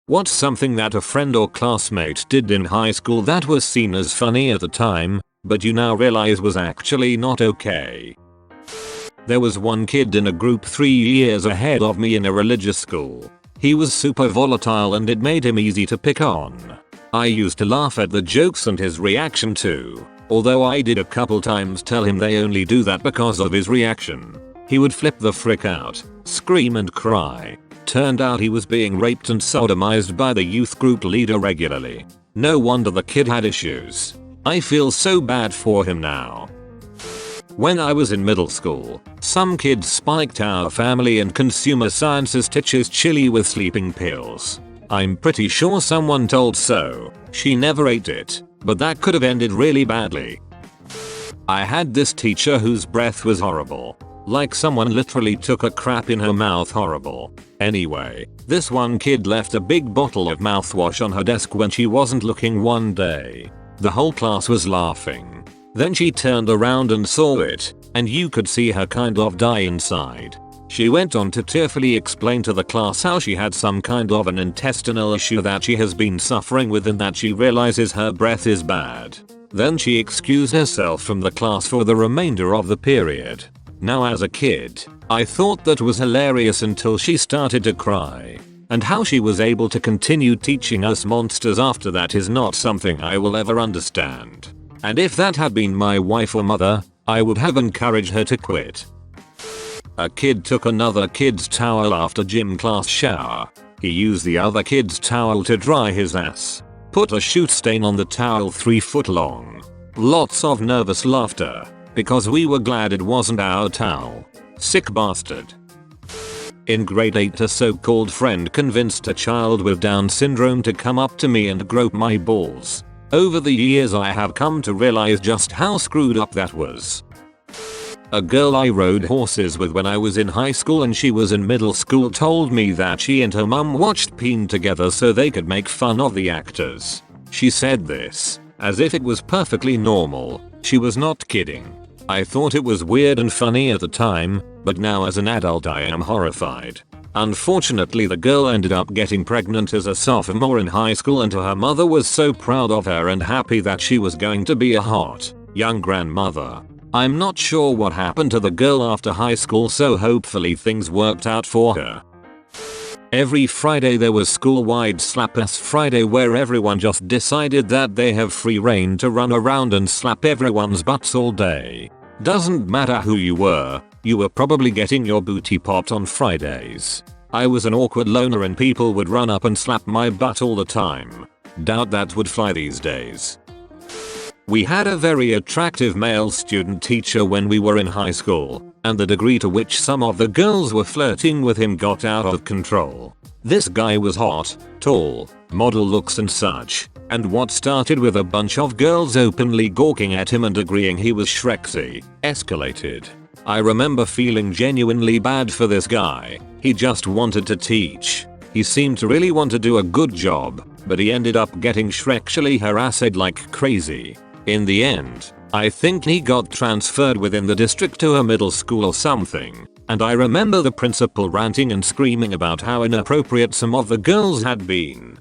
What's something that a friend or classmate did in high school that was seen as funny at the time, but you now realize was actually not okay? There was one kid in a group 3 years ahead of me in a religious school. He was super volatile and it made him easy to pick on. I used to laugh at the jokes and his reaction too, although I did a couple times tell him they only do that because of his reaction. He would flip the frick out, scream and cry. Turned out he was being raped and sodomized by the youth group leader regularly. No wonder the kid had issues. I feel so bad for him now. When I was in middle school, some kid spiked our family and consumer sciences teacher's chili with sleeping pills. I'm pretty sure someone told so. She never ate it, but that could have ended really badly. I had this teacher whose breath was horrible. Like someone literally took a crap in her mouth. Horrible. Anyway, this one kid left a big bottle of mouthwash on her desk when she wasn't looking one day. The whole class was laughing. Then she turned around and saw it, and you could see her kind of die inside. She went on to tearfully explain to the class how she had some kind of an intestinal issue that she has been suffering with and that she realizes her breath is bad. Then she excused herself from the class for the remainder of the period. Now as a kid, I thought that was hilarious until she started to cry. And how she was able to continue teaching us monsters after that is not something I will ever understand. And if that had been my wife or mother, I would have encouraged her to quit. A kid took another kid's towel after gym class shower. He used the other kid's towel to dry his ass. Put a shoot stain on the towel 3 foot long. Lots of nervous laughter, because we were glad it wasn't our towel. Sick bastard. In grade 8, a so-called friend convinced a child with Down syndrome to come up to me and grope my balls. Over the years I have come to realize just how screwed up that was. A girl I rode horses with when I was in high school and she was in middle school told me that she and her mum watched Peen together so they could make fun of the actors. She said this as if it was perfectly normal. She was not kidding. I thought it was weird and funny at the time, but now as an adult I am horrified. Unfortunately, the girl ended up getting pregnant as a sophomore in high school and her mother was so proud of her and happy that she was going to be a hot, young grandmother. I'm not sure what happened to the girl after high school, so hopefully things worked out for her. Every Friday there was school-wide Slap Ass Friday where everyone just decided that they have free reign to run around and slap everyone's butts all day. Doesn't matter who you were probably getting your booty popped on Fridays. I was an awkward loner and people would run up and slap my butt all the time. Doubt that would fly these days. We had a very attractive male student teacher when we were in high school, and the degree to which some of the girls were flirting with him got out of control. This guy was hot, tall, model looks and such, and what started with a bunch of girls openly gawking at him and agreeing he was Shreksy escalated. I remember feeling genuinely bad for this guy. He just wanted to teach. He seemed to really want to do a good job, but he ended up getting Shrekshily harassed like crazy. In the end, I think he got transferred within the district to a middle school or something, and I remember the principal ranting and screaming about how inappropriate some of the girls had been.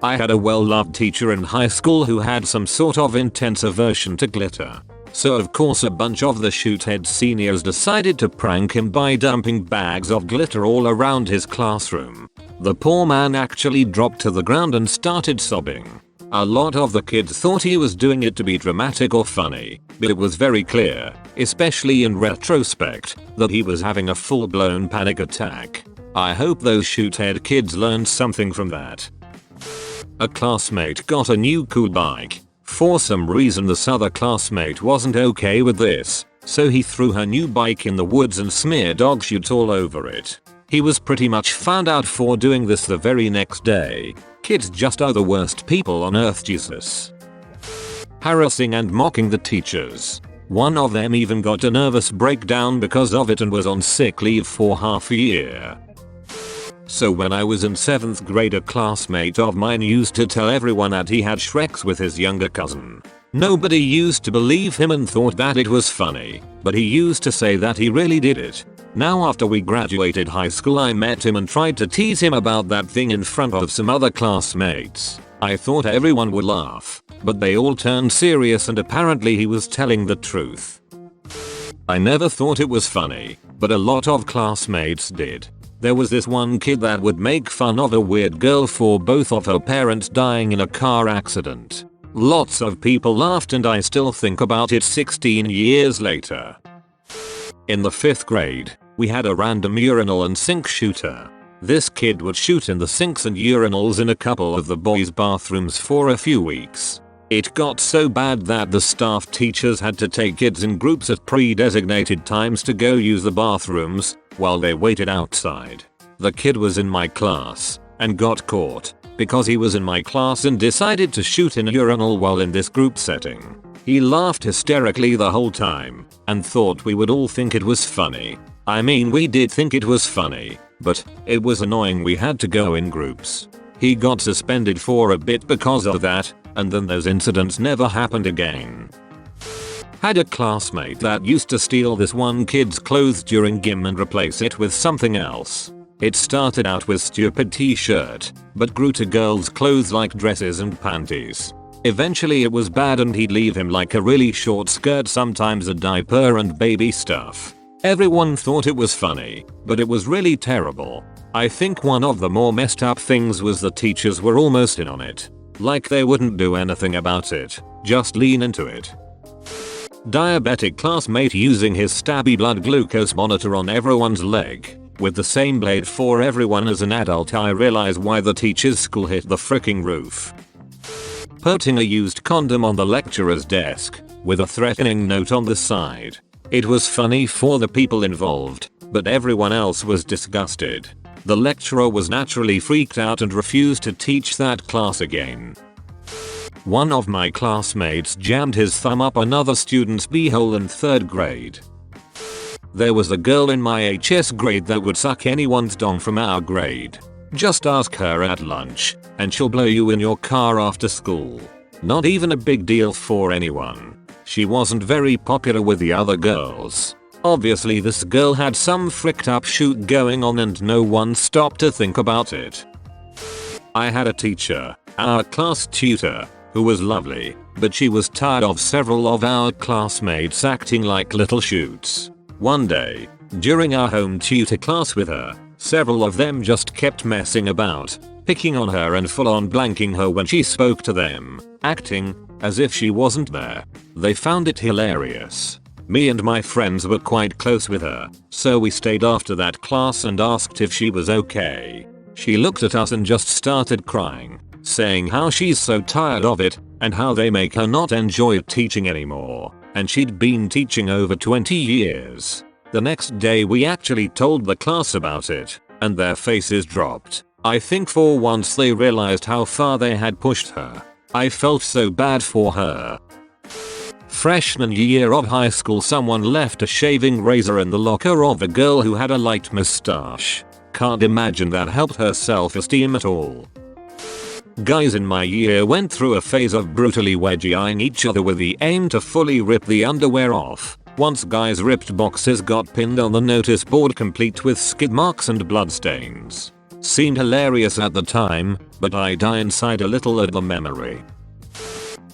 I had a well-loved teacher in high school who had some sort of intense aversion to glitter. So of course a bunch of the shoothead seniors decided to prank him by dumping bags of glitter all around his classroom. The poor man actually dropped to the ground and started sobbing. A lot of the kids thought he was doing it to be dramatic or funny, but it was very clear, especially in retrospect, that he was having a full-blown panic attack. I hope those shoothead kids learned something from that. A classmate got a new cool bike. For some reason this other classmate wasn't okay with this, so he threw her new bike in the woods and smeared dog shit all over it. He was pretty much found out for doing this the very next day. Kids just are the worst people on earth, Jesus. Harassing and mocking the teachers. One of them even got a nervous breakdown because of it and was on sick leave for half a year. So when I was in 7th grade, a classmate of mine used to tell everyone that he had Shreks with his younger cousin. Nobody used to believe him and thought that it was funny, but he used to say that he really did it. Now after we graduated high school I met him and tried to tease him about that thing in front of some other classmates. I thought everyone would laugh, but they all turned serious and apparently he was telling the truth. I never thought it was funny, but a lot of classmates did. There was this one kid that would make fun of a weird girl for both of her parents dying in a car accident. Lots of people laughed and I still think about it 16 years later. In the 5th grade, we had a random urinal and sink shooter. This kid would shoot in the sinks and urinals in a couple of the boys' bathrooms for a few weeks. It got so bad that the staff teachers had to take kids in groups at pre-designated times to go use the bathrooms while they waited outside. The kid was in my class and got caught because he was in my class and decided to shoot in a urinal while in this group setting. He laughed hysterically the whole time and thought we would all think it was funny. I mean, we did think it was funny, but it was annoying we had to go in groups. He got suspended for a bit because of that, and then those incidents never happened again. Had a classmate that used to steal this one kid's clothes during gym and replace it with something else. It started out with stupid t-shirt, but grew to girls' clothes like dresses and panties. Eventually it was bad and he'd leave him like a really short skirt, sometimes a diaper and baby stuff. Everyone thought it was funny, but it was really terrible. I think one of the more messed up things was the teachers were almost in on it. Like they wouldn't do anything about it, just lean into it. Diabetic classmate using his stabby blood glucose monitor on everyone's leg. With the same blade for everyone. As an adult I realize why the teacher's school hit the freaking roof. Putting a used condom on the lecturer's desk, with a threatening note on the side. It was funny for the people involved, but everyone else was disgusted. The lecturer was naturally freaked out and refused to teach that class again. One of my classmates jammed his thumb up another student's beehole in 3rd grade. There was a girl in my HS grade that would suck anyone's dong from our grade. Just ask her at lunch, and she'll blow you in your car after school. Not even a big deal for anyone. She wasn't very popular with the other girls. Obviously this girl had some fricked up shoot going on and no one stopped to think about it. I had a teacher, our class tutor, who was lovely, but she was tired of several of our classmates acting like little shoots. One day, during our home tutor class with her, several of them just kept messing about, picking on her and full on blanking her when she spoke to them, acting as if she wasn't there. They found it hilarious. Me and my friends were quite close with her, so we stayed after that class and asked if she was okay. She looked at us and just started crying, saying how she's so tired of it and how they make her not enjoy teaching anymore, and she'd been teaching over 20 years. The next day we actually told the class about it, and their faces dropped. I think for once they realized how far they had pushed her. I felt so bad for her. Freshman year of high school, someone left a shaving razor in the locker of a girl who had a light mustache. Can't imagine that helped her self-esteem at all. Guys in my year went through a phase of brutally wedgie-eyeing each other with the aim to fully rip the underwear off. Once guys' ripped boxes got pinned on the notice board complete with skid marks and bloodstains. Seemed hilarious at the time, but I die inside a little at the memory.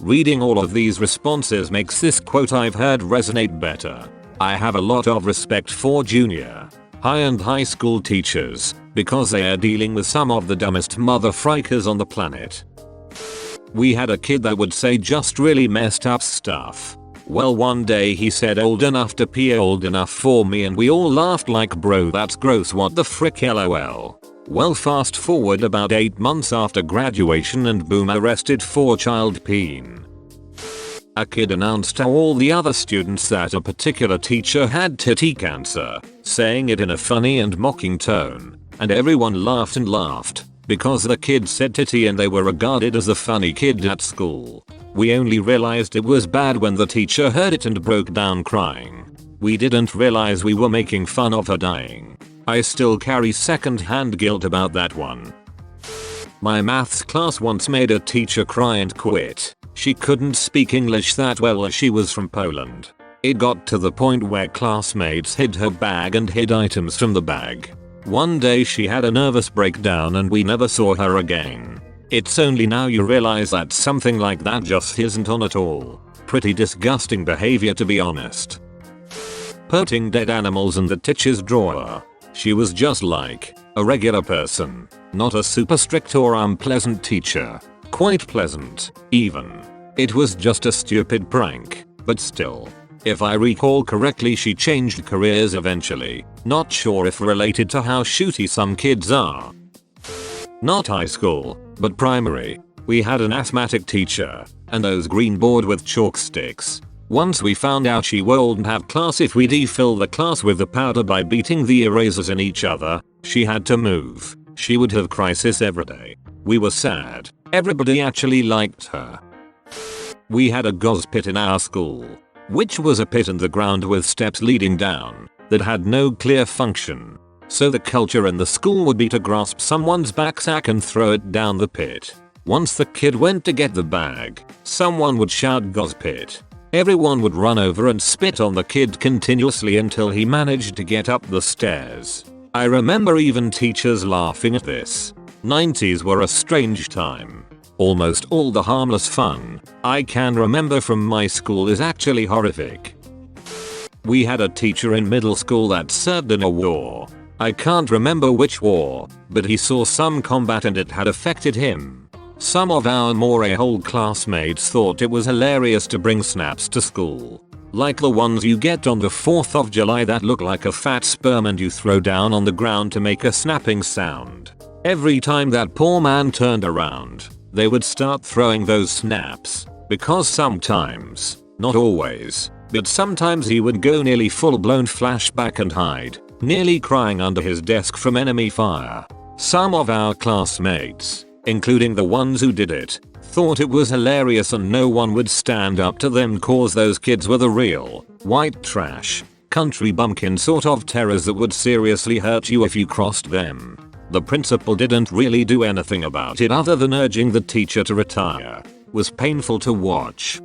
Reading all of these responses makes this quote I've heard resonate better. I have a lot of respect for junior, high and high school teachers because they are dealing with some of the dumbest motherfrikers on the planet. We had a kid that would say just really messed up stuff. Well, one day he said old enough to pee, old enough for me, and we all laughed like, bro, that's gross, what the frick, lol. Well, fast forward about 8 months after graduation and boom, arrested for child peen. A kid announced to all the other students that a particular teacher had titty cancer, saying it in a funny and mocking tone, and everyone laughed and laughed because the kid said titty and they were regarded as the funny kid at school. We only realized it was bad when the teacher heard it and broke down crying. We didn't realize we were making fun of her dying. I still carry second-hand guilt about that one. My maths class once made a teacher cry and quit. She couldn't speak English that well as she was from Poland. It got to the point where classmates hid her bag and hid items from the bag. One day she had a nervous breakdown and we never saw her again. It's only now you realize that something like that just isn't on at all. Pretty disgusting behavior, to be honest. Putting dead animals in the teacher's drawer. She was just like a regular person, not a super strict or unpleasant teacher. Quite pleasant, even. It was just a stupid prank, but still. If I recall correctly, she changed careers eventually. Not sure if related to how shooty some kids are. Not high school, but primary. We had an asthmatic teacher, and those green board with chalk sticks. Once we found out she wouldn't have class if we defill the class with the powder by beating the erasers in each other. She had to move. She would have crisis every day. We were sad. Everybody actually liked her. We had a gauze pit in our school, which was a pit in the ground with steps leading down that had no clear function. So the culture in the school would be to grasp someone's backpack and throw it down the pit. Once the kid went to get the bag, someone would shout "gauze pit." Everyone would run over and spit on the kid continuously until he managed to get up the stairs. I remember even teachers laughing at this. 90s were a strange time. Almost all the harmless fun I can remember from my school is actually horrific. We had a teacher in middle school that served in a war. I can't remember which war, but he saw some combat and it had affected him. Some of our more a-hole classmates thought it was hilarious to bring snaps to school. Like the ones you get on the 4th of July that look like a fat sperm and you throw down on the ground to make a snapping sound. Every time that poor man turned around, they would start throwing those snaps, because sometimes, not always, but sometimes he would go nearly full-blown flashback and hide, nearly crying under his desk from enemy fire. Some of our classmates, including the ones who did it, thought it was hilarious and no one would stand up to them cause those kids were the real, white trash, country bumpkin sort of terrors that would seriously hurt you if you crossed them. The principal didn't really do anything about it other than urging the teacher to retire. Was painful to watch.